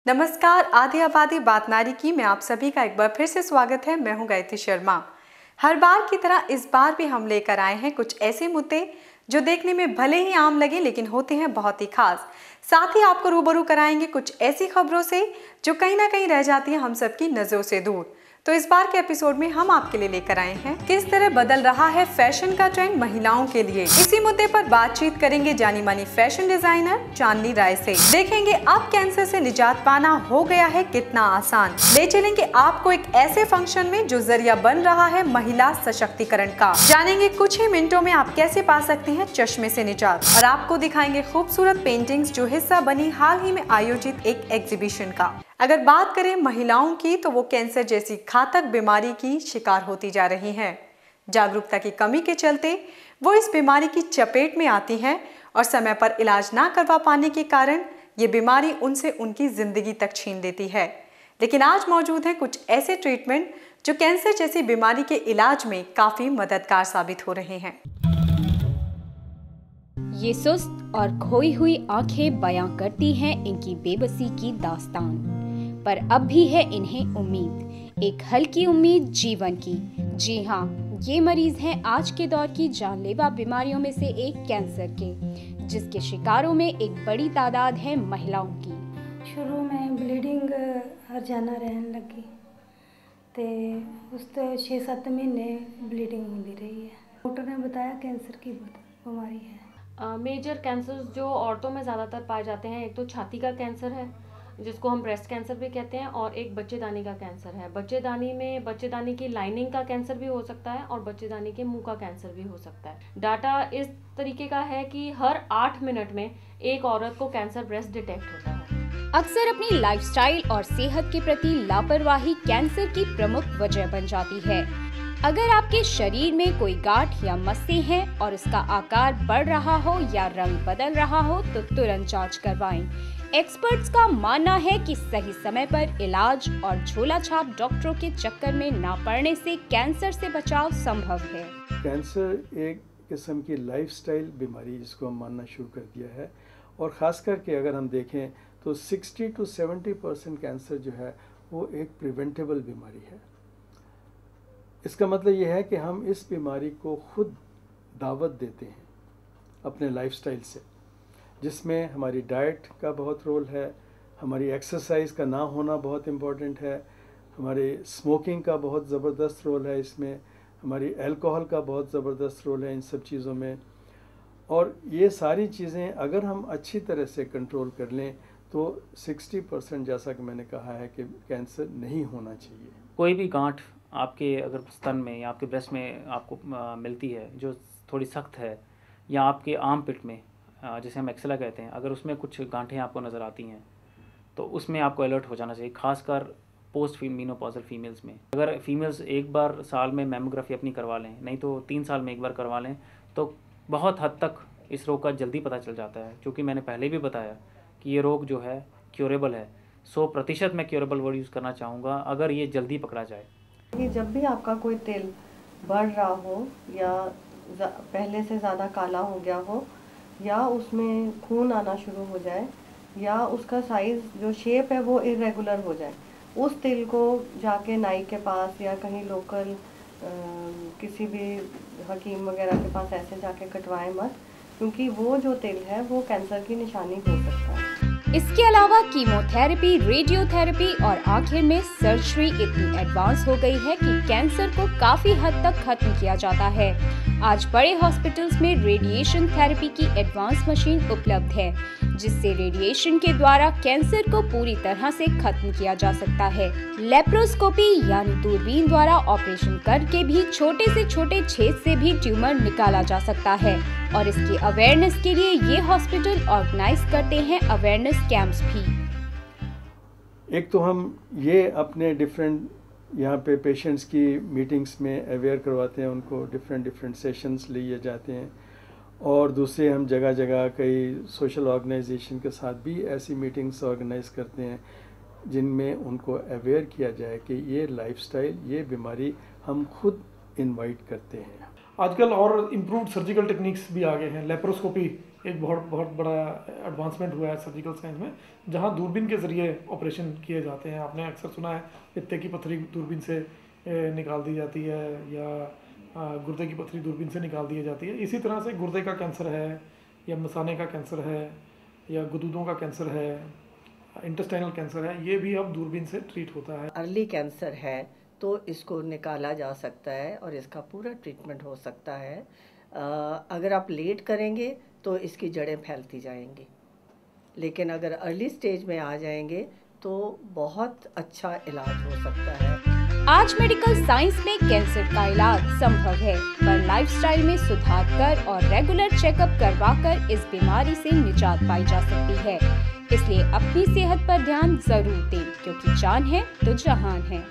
नमस्कार, आधी आबादी बात नारी की में आप सभी का एक बार फिर से स्वागत है। मैं हूं गायत्री शर्मा। हर बार की तरह इस बार भी हम लेकर आए हैं कुछ ऐसे मुद्दे जो देखने में भले ही आम लगे लेकिन होते हैं बहुत ही खास। साथ ही आपको रूबरू कराएंगे कुछ ऐसी खबरों से जो कहीं ना कहीं रह जाती है हम सबकी नजरों से दूर। तो इस बार के एपिसोड में हम आपके लिए लेकर आए हैं किस तरह बदल रहा है फैशन का ट्रेंड महिलाओं के लिए। इसी मुद्दे पर बातचीत करेंगे जानी मानी फैशन डिजाइनर चांदनी राय से। देखेंगे अब कैंसर से निजात पाना हो गया है कितना आसान। ले चलेंगे आपको एक ऐसे फंक्शन में जो जरिया बन रहा है महिला सशक्तिकरण का। जानेंगे कुछ ही मिनटों में आप कैसे पा सकते हैं चश्मे से निजात, और आपको दिखाएंगे खूबसूरत पेंटिंग्स जो हिस्सा बनी हाल ही में आयोजित एक एग्जीबिशन का। अगर बात करें महिलाओं की तो वो कैंसर जैसी घातक बीमारी की शिकार होती जा रही हैं। जागरूकता की कमी के चलते वो इस बीमारी की चपेट में आती हैं और समय पर इलाज ना करवा पाने के कारण ये बीमारी उनसे उनकी जिंदगी तक छीन लेती है। लेकिन आज मौजूद हैं कुछ ऐसे ट्रीटमेंट जो कैंसर जैसी बीमारी के इलाज में काफी मददगार साबित हो रहे हैं। ये सुस्त और खोई हुई आंखें बयां करती हैं इनकी बेबसी की दास्तान, पर अब भी है इन्हें उम्मीद, एक हल्की उम्मीद जीवन की। जी हाँ, ये मरीज हैं आज के दौर की जानलेवा बीमारियों में से एक कैंसर के, जिसके शिकारों में एक बड़ी तादाद है महिलाओं की। शुरू में ब्लीडिंग हर जाना रहन लगी ते उस 6-7 महीने ब्लीडिंग होती रही है। डॉक्टर ने बताया कैंसर की बीमारी है। मेजर कैंसर्स जो औरतों में ज़्यादातर पाए जाते हैं, एक तो छाती का कैंसर है जिसको हम ब्रेस्ट कैंसर भी कहते हैं, और एक बच्चेदानी का कैंसर है। बच्चेदानी की लाइनिंग का कैंसर भी हो सकता है और बच्चेदानी के मुंह का कैंसर भी हो सकता है। डाटा इस तरीके का है कि हर 8 मिनट में एक औरत को कैंसर ब्रेस्ट डिटेक्ट होता है। अक्सर अपनी लाइफस्टाइल और सेहत के प्रति लापरवाही कैंसर की प्रमुख वजह बन जाती है। अगर आपके शरीर में कोई गांठ या मस्से हैं और इसका आकार बढ़ रहा हो या रंग बदल रहा हो तो तुरंत जांच करवाएं। एक्सपर्ट्स का मानना है कि सही समय पर इलाज और झोला छाप डॉक्टरों के चक्कर में ना पड़ने से कैंसर से बचाव संभव है। कैंसर एक किस्म की लाइफस्टाइल बीमारी जिसको हम मानना शुरू कर दिया है, और ख़ास करके अगर हम देखें तो 60 to 70% कैंसर जो है वो एक प्रिवेंटेबल बीमारी है। इसका मतलब ये है कि हम इस बीमारी को खुद दावत देते हैं अपने लाइफस्टाइल से, जिसमें हमारी डाइट का बहुत रोल है, हमारी एक्सरसाइज का ना होना बहुत इम्पोर्टेंट है, हमारे स्मोकिंग का बहुत ज़बरदस्त रोल है इसमें, हमारी अल्कोहल का बहुत ज़बरदस्त रोल है इन सब चीज़ों में। और ये सारी चीज़ें अगर हम अच्छी तरह से कंट्रोल कर लें तो 60% जैसा कि मैंने कहा है कि कैंसर नहीं होना चाहिए। कोई भी गांठ आपके अगर स्तन में या आपके ब्रेस्ट में आपको मिलती है जो थोड़ी सख्त है, या आपके आर्म पिट में जिसे हम एक्सेला कहते हैं, अगर उसमें कुछ गांठें आपको नज़र आती हैं तो उसमें आपको अलर्ट हो जाना चाहिए, खासकर पोस्ट मेनोपॉजल फीमेल्स में। अगर फीमेल्स एक बार साल में मैमोग्राफी अपनी करवा लें, नहीं तो 3 साल में एक बार करवा लें, तो बहुत हद तक इस रोग का जल्दी पता चल जाता है। क्योंकि मैंने पहले भी बताया कि ये रोग जो है क्योरेबल है। 100% मैं क्योरेबल वर्ड यूज़ करना चाहूँगा अगर ये जल्दी पकड़ा जाए। कि जब भी आपका कोई तिल बढ़ रहा हो या पहले से ज़्यादा काला हो गया हो या उसमें खून आना शुरू हो जाए या उसका साइज़ जो शेप है वो इरेगुलर हो जाए, उस तिल को जाके नाई के पास या कहीं लोकल किसी भी हकीम वगैरह के पास ऐसे जाके कटवाएं मत, क्योंकि वो जो तिल है वो कैंसर की निशानी हो सकता है। इसके अलावा कीमोथेरेपी, रेडियोथेरेपी और आखिर में सर्जरी इतनी एडवांस हो गई है कि कैंसर को काफी हद तक खत्म किया जाता है। आज बड़े हॉस्पिटल्स में रेडिएशन थेरेपी की एडवांस मशीन उपलब्ध है, जिससे रेडिएशन के द्वारा कैंसर को पूरी तरह से खत्म किया जा सकता है। लेप्रोस्कोपी यानी दूरबीन द्वारा ऑपरेशन करके भी छोटे से छोटे छेद से भी ट्यूमर निकाला जा सकता है, और इसकी अवेयरनेस के लिए ये हॉस्पिटल ऑर्गेनाइज करते हैं अवेयरनेस कैंप्स भी। एक तो हम ये अपने डिफरेंट यहाँ पे पेशेंट्स की मीटिंग्स में अवेयर करवाते हैं, उनको डिफरेंट सेशंस लिए जाते हैं, और दूसरे हम जगह जगह कई सोशल ऑर्गेनाइजेशन के साथ भी ऐसी मीटिंग्स ऑर्गेनाइज करते हैं जिनमें उनको अवेयर किया जाए कि ये लाइफस्टाइल, ये बीमारी हम खुद इनवाइट करते हैं। आजकल और इम्प्रूव्ड सर्जिकल टेक्निक्स भी आ गए हैं। लेप्रोस्कोपी एक बहुत बड़ा एडवांसमेंट हुआ है सर्जिकल साइंस में, जहां दूरबीन के ज़रिए ऑपरेशन किए जाते हैं। आपने अक्सर सुना है पित्ते की पत्थरी दूरबीन से निकाल दी जाती है, या गुर्दे की पत्थरी दूरबीन से निकाल दी जाती है। इसी तरह से गुर्दे का कैंसर है, या मसाने का कैंसर है, या गुदूदों का कैंसर है, इंटेस्टाइनल कैंसर है, ये भी अब दूरबीन से ट्रीट होता है। अर्ली कैंसर है तो इसको निकाला जा सकता है और इसका पूरा ट्रीटमेंट हो सकता है। अगर आप लेट करेंगे तो इसकी जड़ें फैलती जाएंगी, लेकिन अगर अर्ली स्टेज में आ जाएंगे तो बहुत अच्छा इलाज हो सकता है। आज मेडिकल साइंस में कैंसर का इलाज संभव है, पर लाइफस्टाइल में सुधार कर और रेगुलर चेकअप करवाकर इस बीमारी से निजात पाई जा सकती है। इसलिए अपनी सेहत पर ध्यान जरूर दें, क्योंकि जान है तो जहान है।